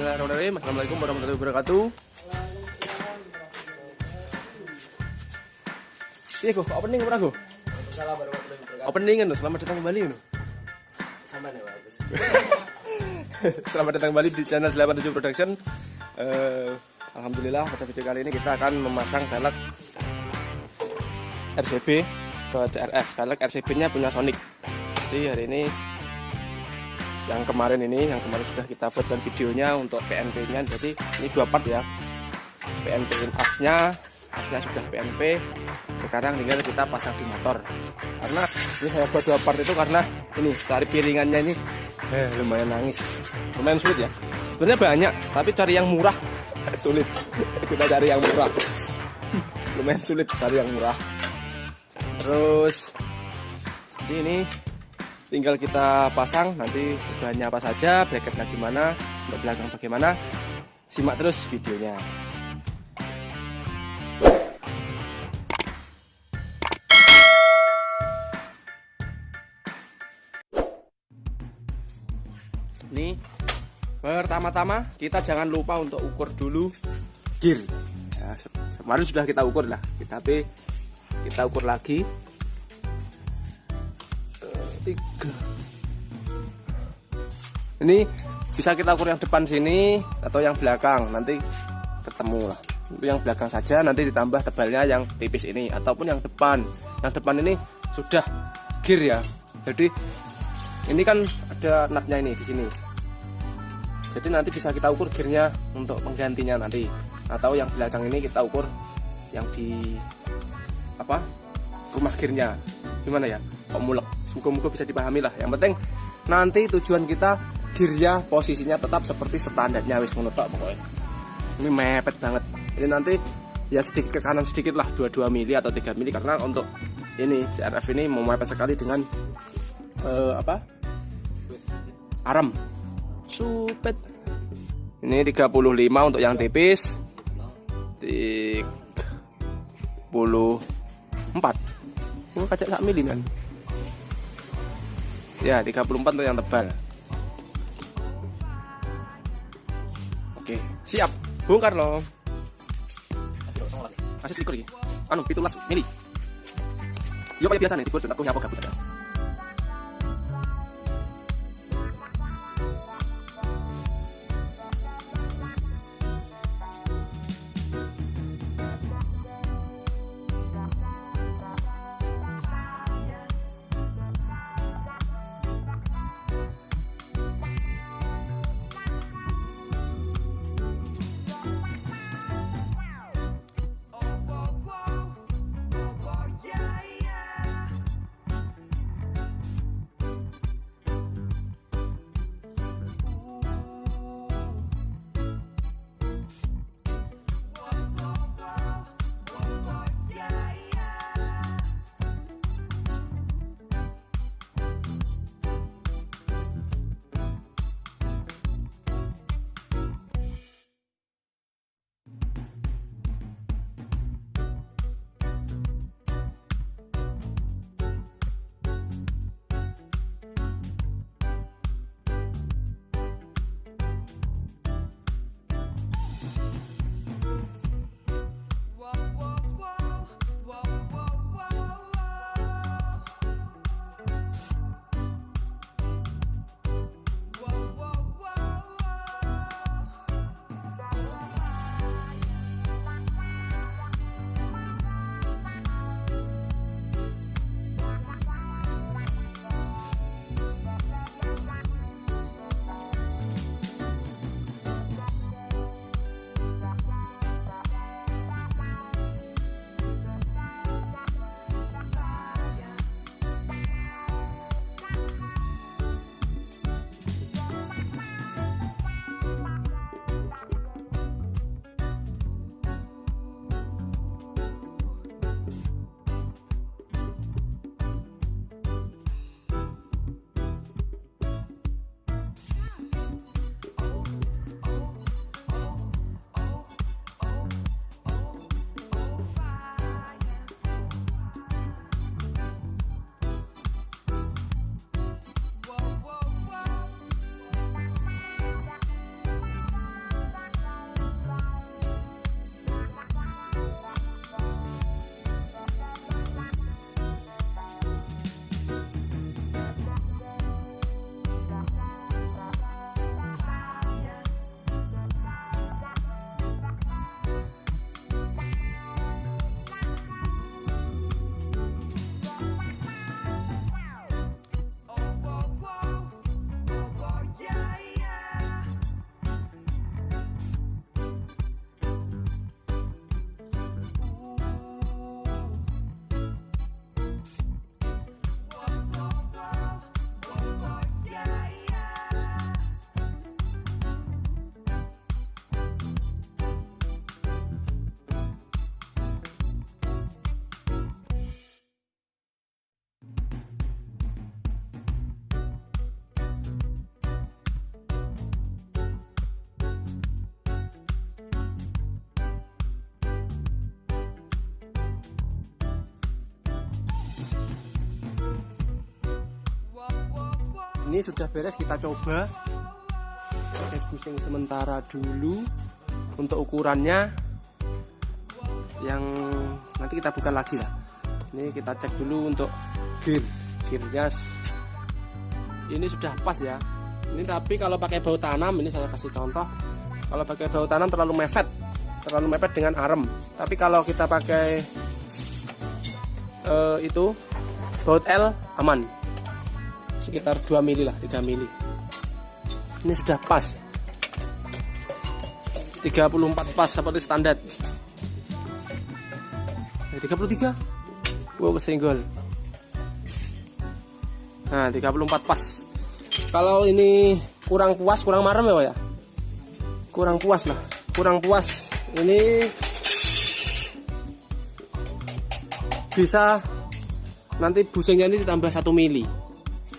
Bismillahirrahmanirrahim. Assalamualaikum warahmatullahi wabarakatuh. Iya go, opening apa go? Opening kan, selamat datang kembali no. Sama nih bagus. Selamat datang kembali di channel 87 Production. Alhamdulillah pada video kali ini kita akan memasang velg RCB ke CRF. Velg RCB-nya punya Sonic. Jadi hari ini yang kemarin sudah kita buatkan videonya untuk PNP-nya. Jadi ini dua part ya. PNP asnya sudah PNP. Sekarang tinggal kita pasang di motor. Karena ini saya buat dua part itu karena ini cari piringannya ini lumayan lumayan sulit ya. Sebenarnya banyak, tapi cari yang murah sulit. Kita cari yang murah. Lumayan sulit cari yang murah. Terus ini tinggal kita pasang, nanti bahannya apa saja, bracketnya gimana, untuk belakang bagaimana, simak terus videonya. Ini pertama-tama kita jangan lupa untuk ukur dulu gear. Ya, kemarin sudah kita ukur lah, tapi kita ukur lagi. 3. Ini bisa kita ukur yang depan sini atau yang belakang, nanti ketemu lah. Untuk yang belakang saja, nanti ditambah tebalnya yang tipis ini, ataupun yang depan. Yang depan ini sudah gear ya. Jadi ini kan ada nutnya ini di sini. Jadi nanti bisa kita ukur gearnya untuk penggantinya nanti. Atau yang belakang ini kita ukur yang di rumah gearnya. Gimana ya? Kok mulek? Semoga bisa dipahami lah. Yang penting nanti tujuan kita gearnya posisinya tetap seperti standarnya wis ngono tok pokoknya. Ini mepet banget. Ini nanti ya sedikit ke kanan sedikit lah, 22 mili atau 3 mili, karena untuk ini CRF ini mau mepet sekali dengan arem. Supet. Ini 35 untuk yang tipis. 34. Oh, kacak sak mili kan. Ya, 34 untuk yang tebal. Oke, siap. Bongkar loh. Masih sikur iki. 17 mili. Yo kayak biasa nih, tidur aku nyapa gabut aja. ini sudah beres, kita coba pakai busing sementara dulu. Untuk ukurannya yang nanti kita buka lagi lah. Ini kita cek dulu untuk gearnya. Ini sudah pas ya. Ini tapi kalau pakai baut tanam, ini saya kasih contoh. Kalau pakai baut tanam terlalu mepet dengan arem. Tapi kalau kita pakai itu baut L aman. Sekitar 2 mili lah, 3 mili. Ini sudah pas. 34 pas seperti standar. 33. Wow, kesenggol. Nah, 34 pas. Kalau ini kurang puas, kurang marem ya, kurang puas lah, kurang puas. Ini bisa nanti busingnya ini ditambah 1 mili.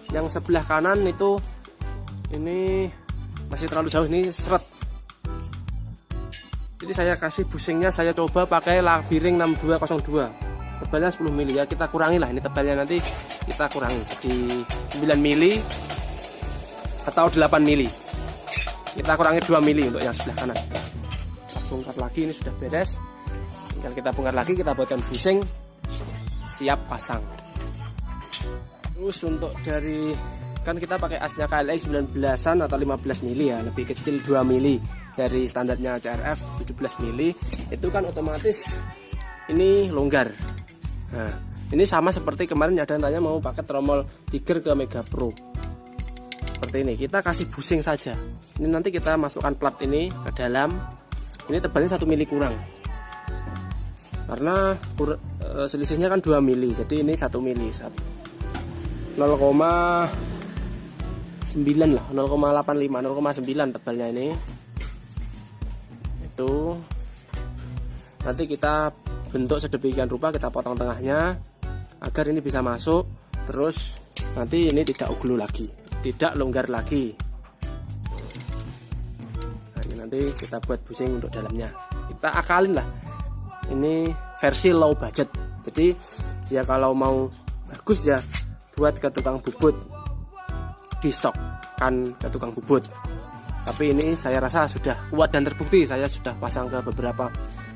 Yang sebelah kanan itu ini masih terlalu jauh, ini seret. Jadi saya kasih busingnya, saya coba pakai Labiring 6202. Tebalnya 10 mili ya, kita kurangi lah ini tebalnya, nanti kita kurangi jadi 9 mili atau 8 mili. Kita kurangi 2 mili untuk yang sebelah kanan. Kita bongkar lagi, ini sudah beres. Tinggal kita bongkar lagi, kita buatkan busing siap pasang. Terus untuk dari, kan kita pakai asnya KLX 19an atau 15 mili ya, lebih kecil 2 mili dari standarnya CRF 17 mili. Itu kan otomatis ini longgar. Nah, ini sama seperti kemarin ada yang tanya mau pakai tromol Tiger ke Mega Pro. Seperti ini, kita kasih busing saja. Ini nanti kita masukkan plat ini ke dalam. Ini tebalnya 1 mili kurang. Karena selisihnya kan 2 mili, jadi ini 1 mili. 0,9 lah, 0,85, 0,9 tebalnya ini. Itu nanti kita bentuk sedemikian rupa, kita potong tengahnya agar ini bisa masuk. Terus nanti ini tidak uglu lagi, tidak longgar lagi. Nah, ini nanti kita buat busing untuk dalamnya. Kita akalin lah. Ini versi low budget. Jadi ya kalau mau bagus ya buat ke tukang bubut, disokkan ke tukang bubut. Tapi ini saya rasa sudah kuat dan terbukti. Saya sudah pasang ke beberapa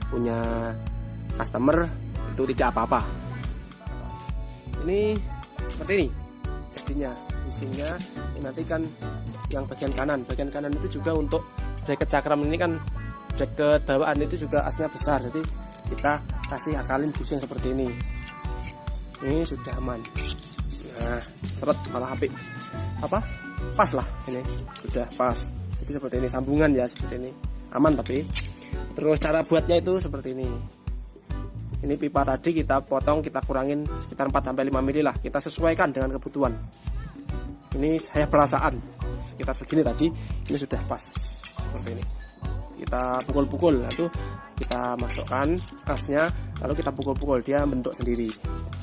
punya customer, itu tidak apa-apa. Ini seperti ini jadinya busingnya. Ini nanti kan yang bagian kanan itu juga untuk bracket cakram. Ini kan bracket bawaan itu juga asnya besar, jadi kita kasih akalin busing seperti ini. Ini sudah aman. Nah, seret malah apik. Pas lah, ini sudah pas. Jadi seperti ini, sambungan ya seperti ini, aman. Tapi terus cara buatnya itu seperti ini. Ini pipa tadi kita potong, kita kurangin sekitar 4-5 mili lah. Kita sesuaikan dengan kebutuhan. Ini saya perasaan sekitar segini tadi, ini sudah pas seperti ini. Kita pukul-pukul, lalu kita masukkan asnya, lalu kita pukul-pukul, dia bentuk sendiri.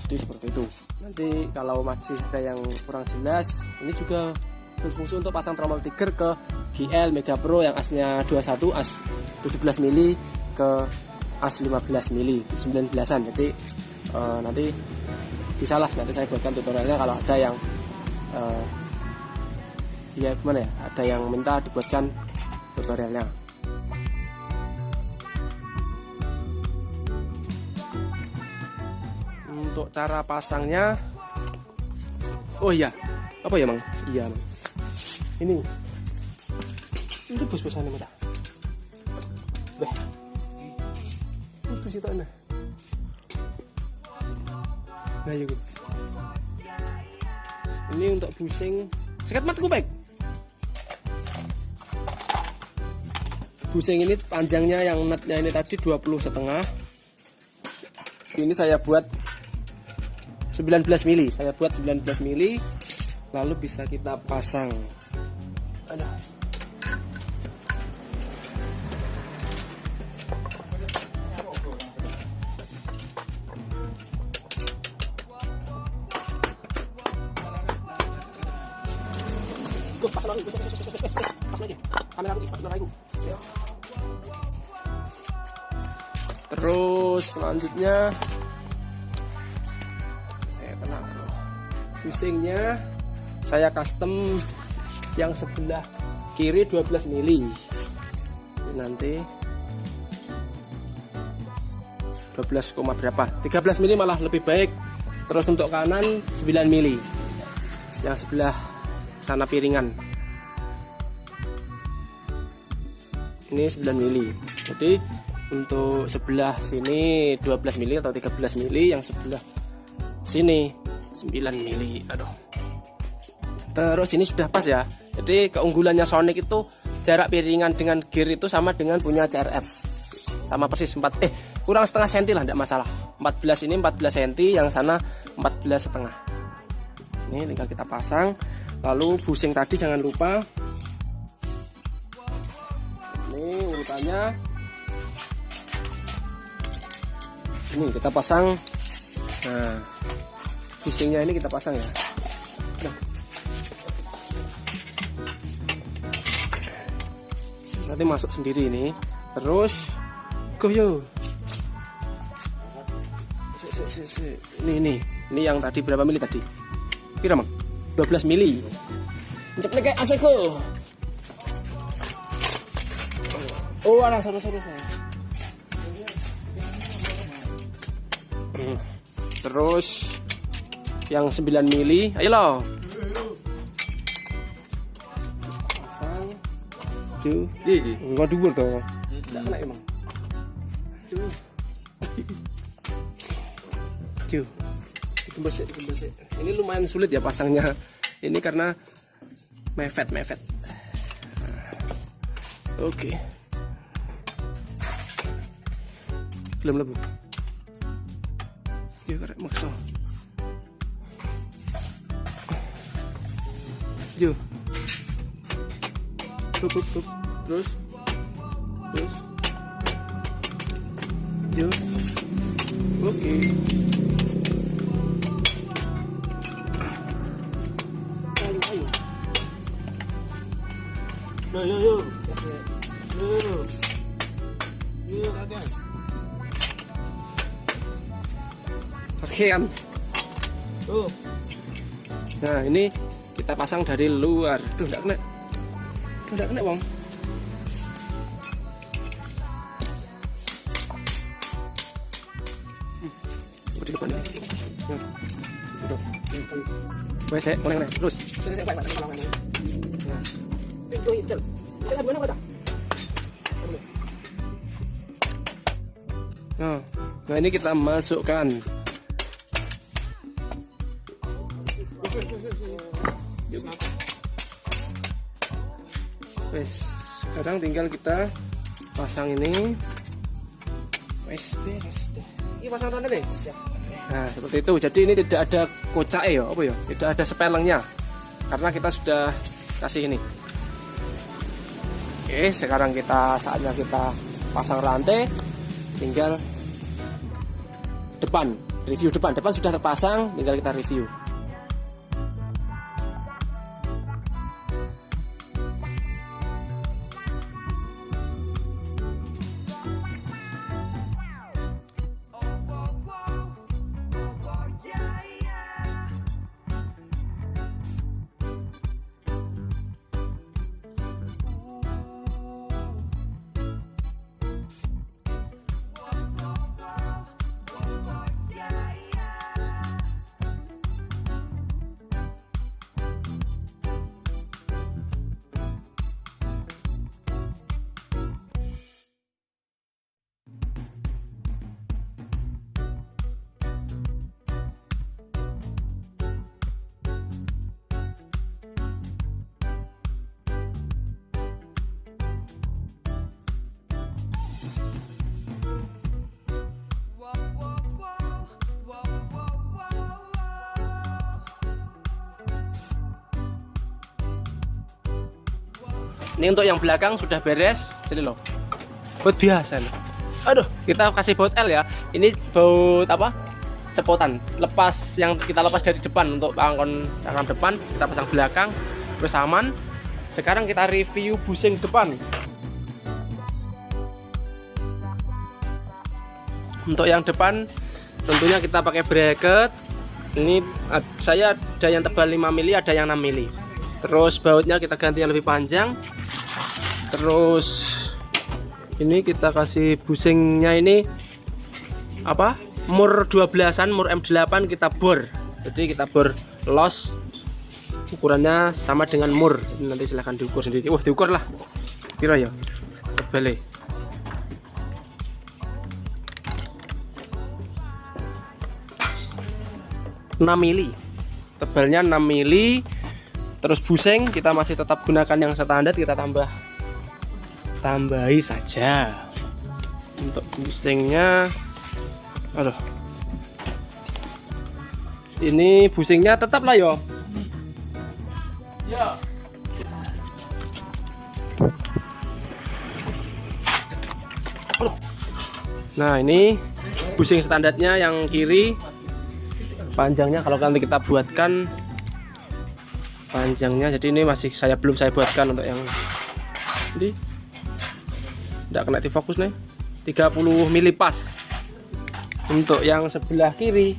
Jadi seperti itu. Nanti kalau masih ada yang kurang jelas, ini juga berfungsi untuk pasang tromol Tiger ke GL Mega Pro yang asnya 21, as 17 mili ke as 15 mili 19an. Jadi nanti bisa lah, nanti saya buatkan tutorialnya kalau ada yang ya gimana ya, ada yang minta dibuatkan tutorialnya. Untuk cara pasangnya, oh iya, apa ya Mang? Iya Mang. Ini bos-bosan ini minta. Beh, itu sih tak nah. Nah yuk. Ini untuk busing sekat matku baik. Busing ini panjangnya yang netnya ini tadi 20,5. Ini saya buat 19 mili. Saya buat 19 mili. Lalu bisa kita pasang. Ada. Pas lagi. Pas lagi. Kamera aku pas lagi. Terus selanjutnya saya tenang, busingnya saya custom yang sebelah kiri 12 mili. Ini nanti 12, berapa? 13 mili malah lebih baik. Terus untuk kanan 9 mili. Yang sebelah sana piringan. Ini 9 mili. Jadi untuk sebelah sini 12 mili atau 13 mili, yang sebelah sini 9 mili. Aduh. Terus ini sudah pas ya. Jadi keunggulannya Sonic itu jarak piringan dengan gear itu sama dengan punya CRF. Sama persis kurang setengah senti lah, tidak masalah. 14 ini 14 senti, yang sana 14 setengah. Ini tinggal kita pasang. Lalu busing tadi jangan lupa. Ini urutannya. Ini kita pasang. Nah, busingnya ini kita pasang ya. Nah. Nanti masuk sendiri ini. Terus goyo. Ini yang tadi berapa mili tadi? Kira mang 12 mili. Cepet kayak aseko. Oh, ada seru. Terus yang 9 mili, ayo lo. Pasang. Tuh, enggak dhuwur to. Enggak kena emang. Tuh. Dikembes. Ini lumayan sulit ya pasangnya. Ini karena mepet. Oke. Belum lebu. Dia karek maksa. Jo. Tup. Terus. Jo. Oke. Ayo. Yo, kakek. Pakaian. Nah, ini kita pasang dari luar. Tuh, enggak kena, Bang. Di depan ini. Wes, mulai terus. Nah, ini kita masukkan. Wes, sekarang tinggal kita pasang ini. Wes, beres deh. Ini pasang tanda deh. Nah, seperti itu. Jadi ini tidak ada kocak ya, apa ya? Tidak ada sepelengnya. Karena kita sudah kasih ini. Oke, sekarang saatnya kita pasang rantai. Tinggal review depan sudah terpasang, tinggal kita review. Ini untuk yang belakang sudah beres, jadi loh, baut biasa loh. Aduh, kita kasih baut L ya. Ini baut apa? Cepotan. Yang kita lepas dari depan untuk pangkon depan, kita pasang belakang, terus aman. Sekarang kita review busing depan. Untuk yang depan, tentunya kita pakai bracket Ini saya ada yang tebal 5 mili, ada yang 6 mili. Terus bautnya kita ganti yang lebih panjang. Terus ini kita kasih busingnya ini apa? Mur 12-an, mur M8 kita bor. Jadi kita bor los. Ukurannya sama dengan mur. Ini nanti silahkan diukur sendiri. Wah, diukur lah. Kira ya. Tebalnya. 6 mili, tebalnya 6 mili. Terus busing kita masih tetap gunakan yang standar, kita tambahi saja. Untuk busingnya, aduh, ini busingnya tetap lah yo. Ya. Nah, ini busing standarnya yang kiri. Panjangnya kalau nanti kita buatkan panjangnya, jadi ini masih belum saya buatkan untuk yang ini tidak kena fokus nih, 30 mili pas. Untuk yang sebelah kiri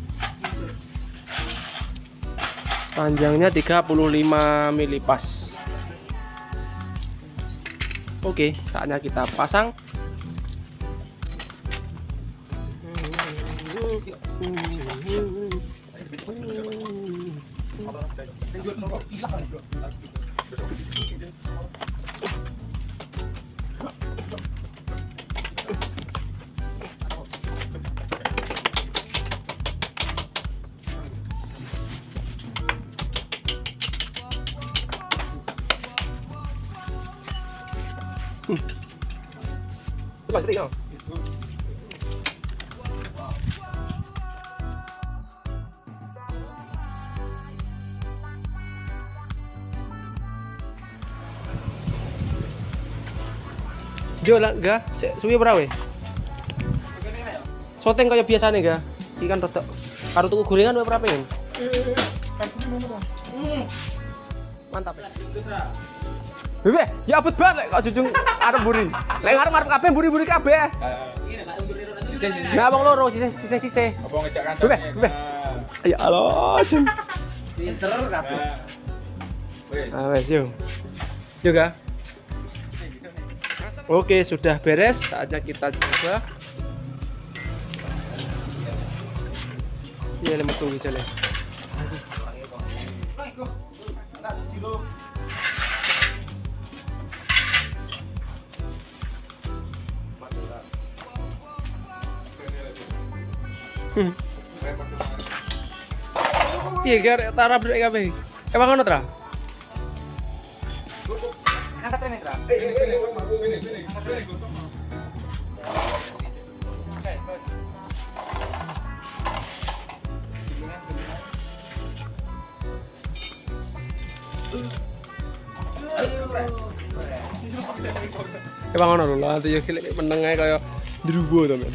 panjangnya 35 mili pas. Oke, saatnya kita pasang. Coba sedikit. Jo lah enggak, suwi berapa? Soteng kayak biasanya enggak? Ikan rotok. Karo tuku gorengan berapa ini? Mantap. Bebe, ya abot banget kok jujung arep mburi. Lek arep kabeh mburi-mburi kabeh. Nah, wong loro sise. Apa ngejak kancane? Bebe. Ya Allah, jeng. Pinter kabeh. Ah, wes yo. Yo ga. Oke, sudah beres, saatnya kita coba. Iya, lemah tunggu jalan. Iya, gar tarap dek kabeh. Emang ngono tra? Angkat rene, Tra. Emang ngono lho, nanti yo meneng ae kaya drubo to, men.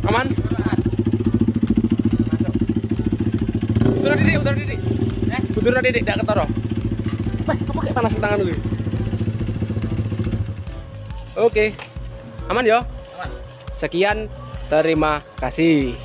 Aman? Udah didik. Udah didik, dak ketara. Apa kayak panas tangan dulu? Oke. Aman ya? Aman. Sekian, terima kasih.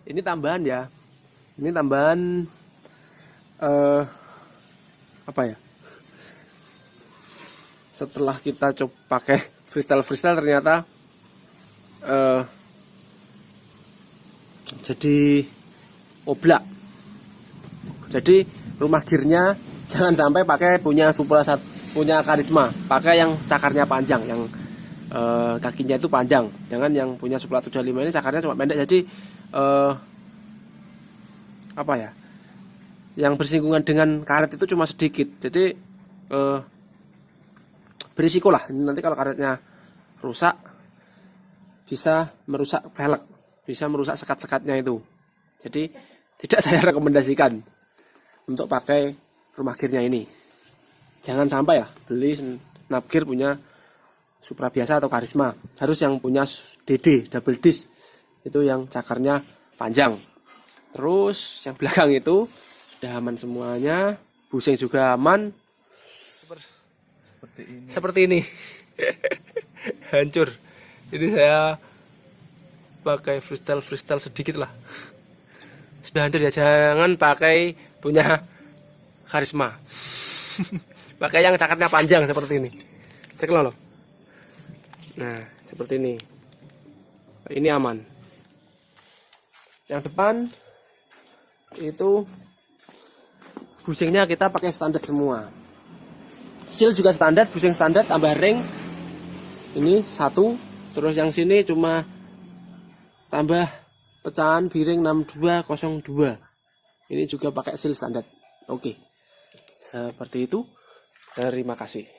Ini tambahan ya. Ini tambahan apa ya? Setelah kita coba pakai freestyle ternyata jadi oblak. Jadi rumah gearnya jangan sampai pakai punya Supra punya Karisma, pakai yang cakarnya panjang, yang kakinya itu panjang. Jangan yang punya Supra 75 ini cakarnya cuma pendek. Jadi apa ya? Yang bersinggungan dengan karet itu cuma sedikit. Jadi berisiko lah. Nanti kalau karetnya rusak bisa merusak velg, bisa merusak sekat-sekatnya itu. Jadi tidak saya rekomendasikan untuk pakai rumah gearnya ini. Jangan sampai ya beli snap gear punya Supra biasa atau Karisma. Harus yang punya DD double disc, itu yang cakarnya panjang. Terus yang belakang itu sudah aman semuanya, busing juga aman. Seperti ini. Hancur. Ini saya pakai freestyle sedikit lah. Sudah hancur ya, jangan pakai punya Karisma. Pakai yang cakarnya panjang seperti ini. Cek loh. Nah, seperti ini. Ini aman. Yang depan itu busingnya kita pakai standar semua. Seal juga standar, busing standar tambah ring. Ini satu, terus yang sini cuma tambah pecahan biring 6202. Ini juga pakai seal standar. Oke. Seperti itu. Terima kasih.